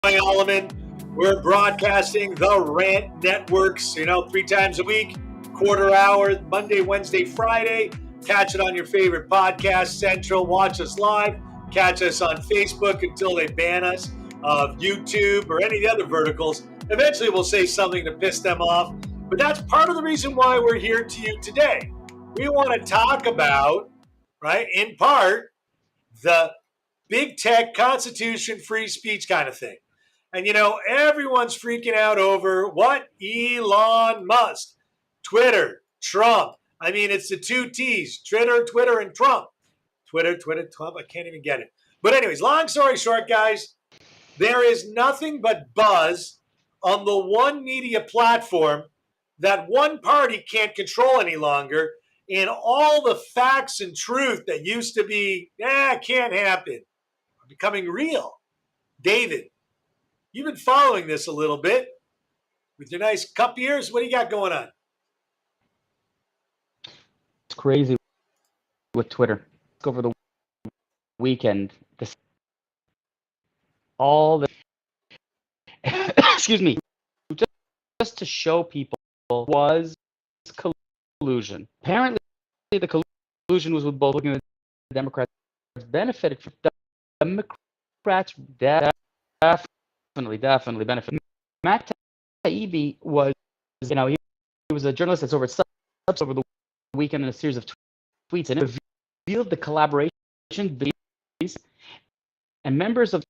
Alleman. We're broadcasting the Rant Networks, 3 times a week, quarter hour, Monday, Wednesday, Friday. Catch it on your favorite podcast central. Watch us live. Catch us on Facebook until they ban us of YouTube or any of the other verticals. Eventually, we'll say something to piss them off. But that's part of the reason why we're here to you today. We want to talk about, right, in part, the big tech, constitution, free speech kind of thing. And, everyone's freaking out over what? Elon Musk, Twitter, Trump. I mean, it's the two T's, Twitter, and Trump. Twitter, Trump. I can't even get it. But anyways, long story short, guys, there is nothing but buzz on the one media platform that one party can't control any longer. And all the facts and truth that used to be, can't happen, are becoming real. David, you've been following this a little bit with your nice cup ears. What do you got going on? It's crazy with Twitter. Over the weekend, excuse me, just to show people was collusion. Apparently, the collusion was with both. Looking at the Democrats benefited from Democrats definitely benefited. Matt Taibbi was, he was a journalist that's over the weekend in a series of tweets, and it revealed the collaboration videos and members of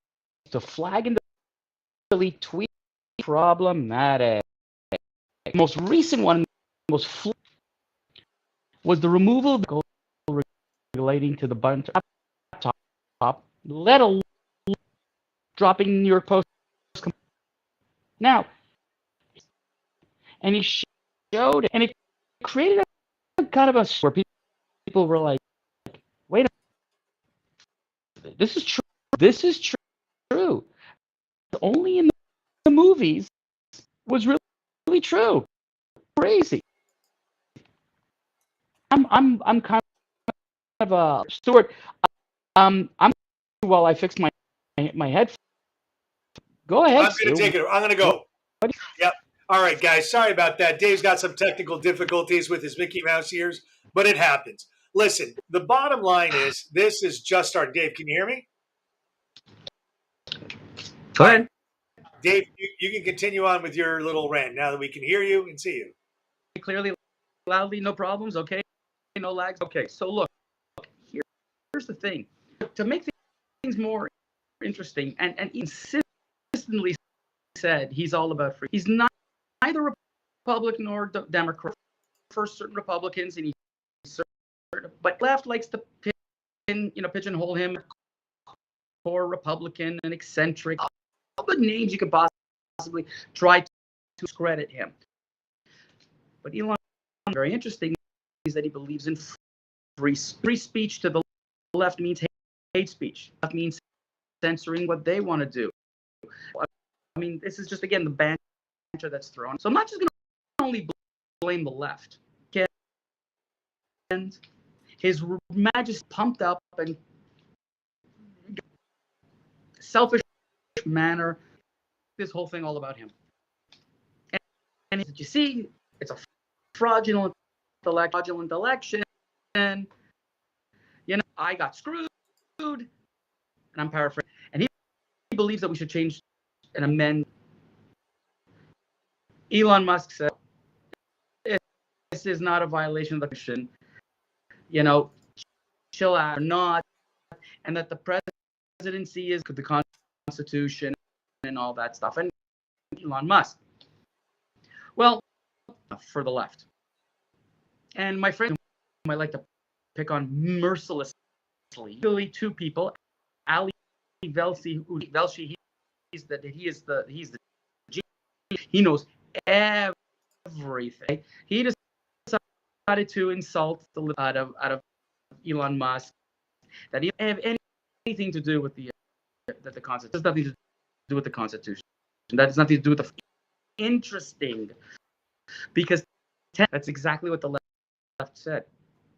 the flag and delete tweet problematic. The most recent one, was the removal of the relating to the bunch laptop, let alone dropping New York Post. Now, and he showed it, and it created a kind of a where people were like, wait a minute, this is true. This is true. Only in the movies was really true. Crazy. I'm kind of a Stuart. I'm while I fix my head. Go ahead. I'm going to take it. I'm going to go. Yep. All right, guys. Sorry about that. Dave's got some technical difficulties with his Mickey Mouse ears, but it happens. Listen, the bottom line is this is just our Dave. Can you hear me? Go ahead. Dave, you can continue on with your little rant now that we can hear you and see you. Clearly, loudly, no problems, okay? No lags. Okay, so look here's the thing. To make things more interesting, and consistently said he's all about free. He's neither Republican nor Democrat. For certain Republicans, and but left likes to pigeonhole him, core Republican and eccentric. All the names you could possibly try to discredit him. But Elon, very interesting, is that he believes in free speech. To the left means hate speech. That means censoring what they want to do. I mean, this is just, again, the banter that's thrown. So I'm not just going to only blame the left. And his Majesty pumped up and selfish manner, this whole thing all about him. And you see, it's a fraudulent election. And, I got screwed. And I'm paraphrasing. And he believes that we should change and amend. Elon Musk said, this is not a violation of the Constitution. Chill out or not. And that the presidency is the Constitution and all that stuff. And Elon Musk. Well, for the left. And my friend whom I like to pick on mercilessly, really two people, Ali Velshi, he's the G. He knows everything. He decided to insult the out of Elon Musk, that he doesn't have anything to do with the Constitution. There's nothing to do with the Constitution. That has nothing to do with the interesting, because that's exactly what the left said.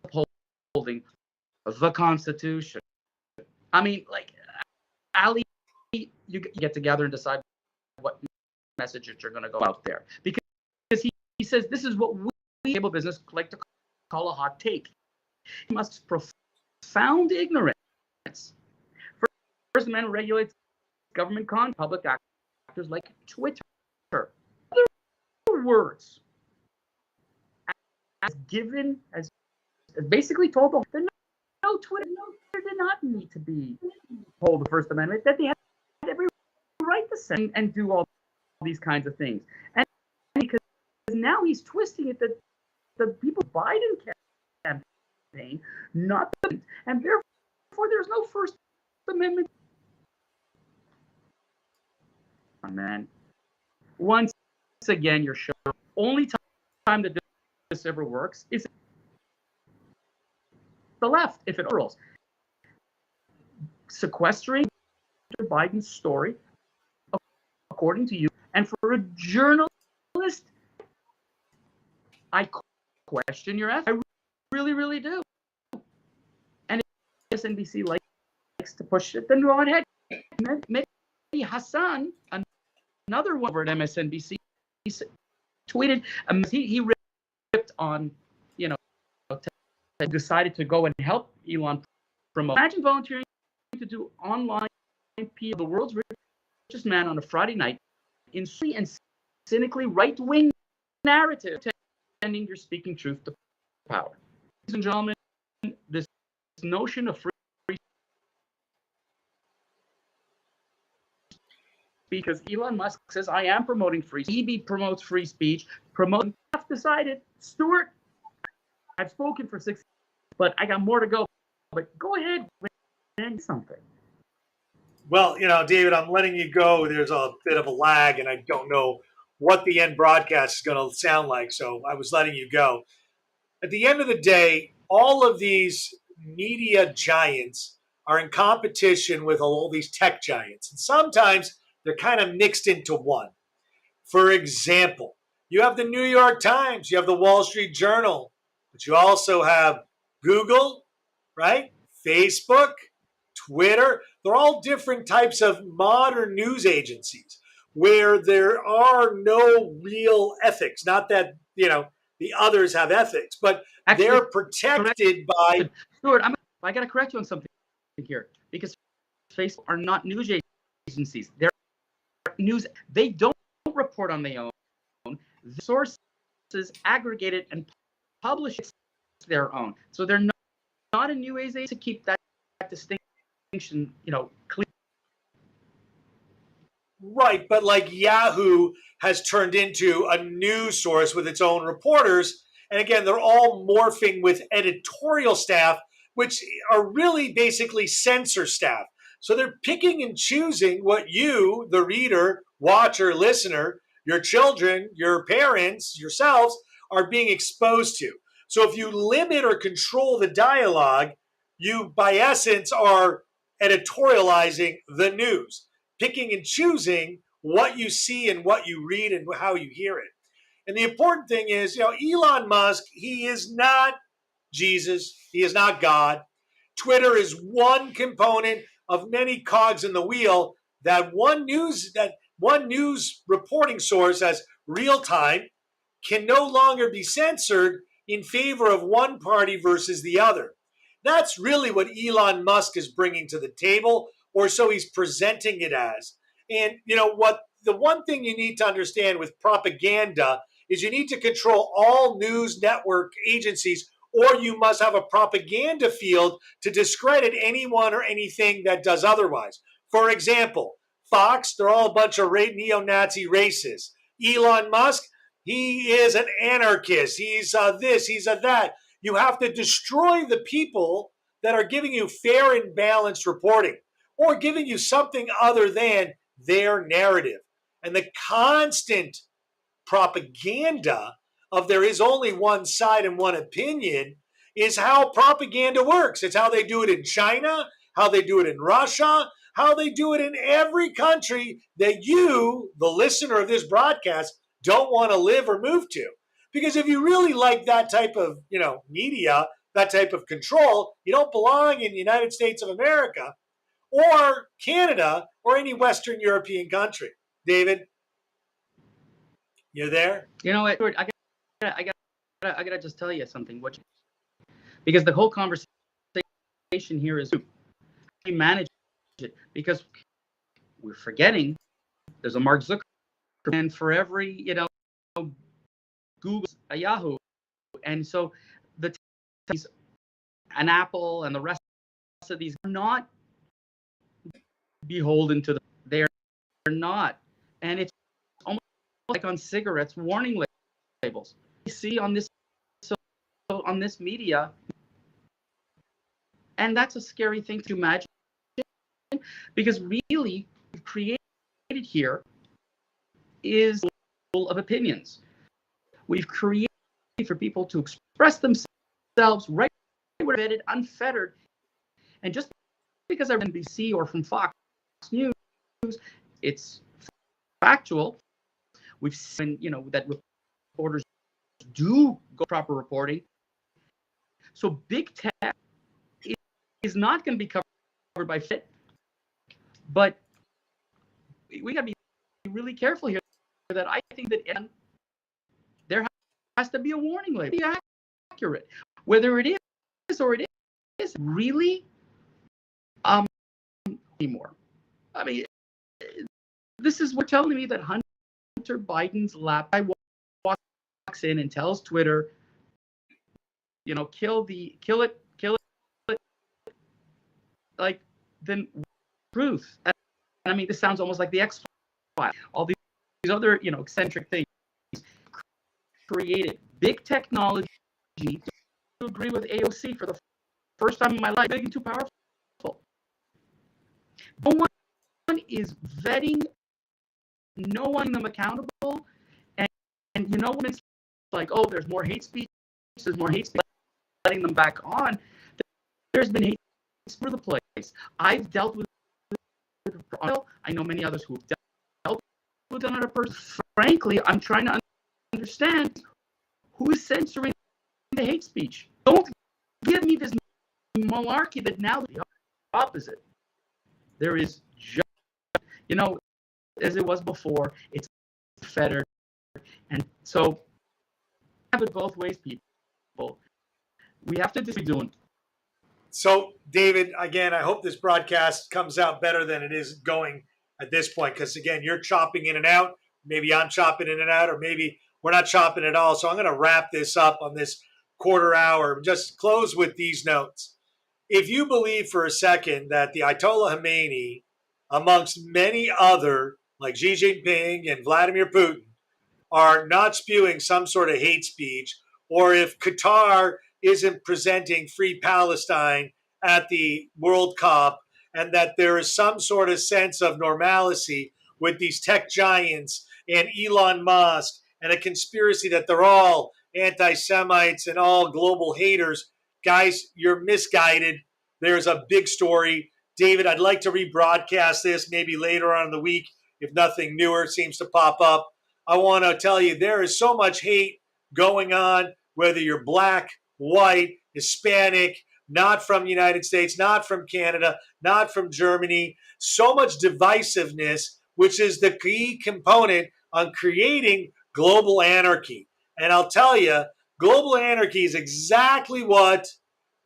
Upholding the Constitution. I mean, like, Ali, you get together and decide what messages are going to go out there. Because he says this is what we cable business like to call a hot take. He must profound ignorance. First Amendment regulates government content, public actors like Twitter. Other words, as basically told that no Twitter did not need to be hold the First Amendment, that they had every right to send and do all these kinds of things. And because now he's twisting it that the people Biden campaign, not the, and therefore there's no First Amendment. Man, once again, your show. Only time that this ever works is the left, if it rolls. Sequestering Biden's story, according to you, and for a journalist, I question your ethics. I really, really do. And if MSNBC likes to push it, then go ahead. Mehdi Hasan, another one over at MSNBC, he tweeted, he ripped on, decided to go and help Elon promote. Imagine volunteering to do online PR, the world's richest man on a Friday night, in and cynically right-wing narrative, pretending you're speaking truth to power. Ladies and gentlemen, this notion of free because Elon Musk says, I am promoting free speech. He promotes free speech. I've decided, Stuart, I've spoken for 6, but I got more to go. But go ahead and something. Well, David, I'm letting you go. There's a bit of a lag, and I don't know what the end broadcast is going to sound like, so I was letting you go. At the end of the day, all of these media giants are in competition with all these tech giants. And sometimes they're kind of mixed into one. For example, you have the New York Times, you have the Wall Street Journal, but you also have Google, right? Facebook, Twitter. They're all different types of modern news agencies where there are no real ethics. Not that, the others have ethics, but actually, they're protected by... Stuart, I got to correct you on something here, because Facebook are not news agencies. They're news. They don't report on their own. The sources aggregate it and publish their own. So they're not a news agency to keep that distinction, clear. Right, but like Yahoo has turned into a news source with its own reporters. And again, they're all morphing with editorial staff, which are really basically censor staff. So they're picking and choosing what you, the reader, watcher, listener, your children, your parents, yourselves, are being exposed to. So if you limit or control the dialogue, you, by essence, are editorializing the news, picking and choosing what you see and what you read and how you hear it. And the important thing is, Elon Musk, he is not Jesus. He is not God. Twitter is one component of many cogs in the wheel that one news reporting source as real time can no longer be censored in favor of one party versus the other. That's really what Elon Musk is bringing to the table, or so he's presenting it as. And the one thing you need to understand with propaganda is you need to control all news network agencies, or you must have a propaganda field to discredit anyone or anything that does otherwise. For example, Fox, they're all a bunch of neo-Nazi racists. Elon Musk, he is an anarchist. He's this, he's a that. You have to destroy the people that are giving you fair and balanced reporting or giving you something other than their narrative. And the constant propaganda of there is only one side and one opinion is how propaganda works. It's how they do it in China, how they do it in Russia, how they do it in every country that you, the listener of this broadcast, don't want to live or move to. Because if you really like that type of, media, that type of control, you don't belong in the United States of America. or Canada or any Western European country. David, you there? You know what, Stuart, I gotta just tell you something. Because the whole conversation here is we manage it, because we're forgetting there's a Mark Zuckerberg, and for every Google, a Yahoo, and so an Apple and the rest of these are not beholden to they're not, and it's almost like on cigarettes warning labels you see on this media, and that's a scary thing to imagine, because really we've created here is full of opinions. We've created for people to express themselves right where they're unfettered, and just because I'm NBC or from Fox News, it's factual. We've seen, that reporters do go proper reporting. So big tech is not going to be covered by FIT, but we got to be really careful here. That I think that there has to be a warning label, be accurate, whether it is or it is really anymore. I mean, this is what telling me that Hunter Biden's laptop walks in and tells Twitter, kill it, like, then truth. And I mean, this sounds almost like the X-Files. All these other, eccentric things created. Big technology, to agree with AOC for the first time in my life, big and too powerful. No one is vetting, no one them accountable, and when it's like, oh, there's more hate speech, letting them back on. There's been hate for the place. I've dealt with it. I know many others who've dealt with another person. Frankly, I'm trying to understand who is censoring the hate speech. Don't give me this malarkey that now the opposite. There is just, as it was before, it's fettered. And so have it both ways, people. We have to be doing. So, David, again, I hope this broadcast comes out better than it is going at this point, because, again, you're chopping in and out. Maybe I'm chopping in and out, or maybe we're not chopping at all. So I'm going to wrap this up on this quarter hour. Just close with these notes. If you believe for a second that the Ayatollah Khomeini, amongst many other, like Xi Jinping and Vladimir Putin, are not spewing some sort of hate speech, or if Qatar isn't presenting free Palestine at the World Cup, and that there is some sort of sense of normalcy with these tech giants and Elon Musk, and a conspiracy that they're all anti-Semites and all global haters, guys, you're misguided. There's a big story. David, I'd like to rebroadcast this maybe later on in the week if nothing newer seems to pop up. I want to tell you, there is so much hate going on, whether you're black, white, Hispanic, not from the United States, not from Canada, not from Germany. So much divisiveness, which is the key component on creating global anarchy. And I'll tell you, global anarchy is exactly what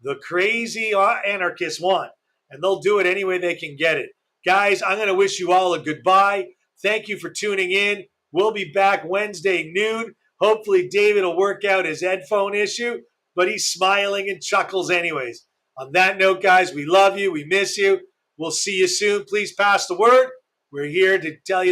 the crazy anarchists want. And they'll do it any way they can get it. Guys, I'm going to wish you all a goodbye. Thank you for tuning in. We'll be back Wednesday noon. Hopefully David will work out his headphone issue, but he's smiling and chuckles anyways. On that note, guys, we love you. We miss you. We'll see you soon. Please pass the word. We're here to tell you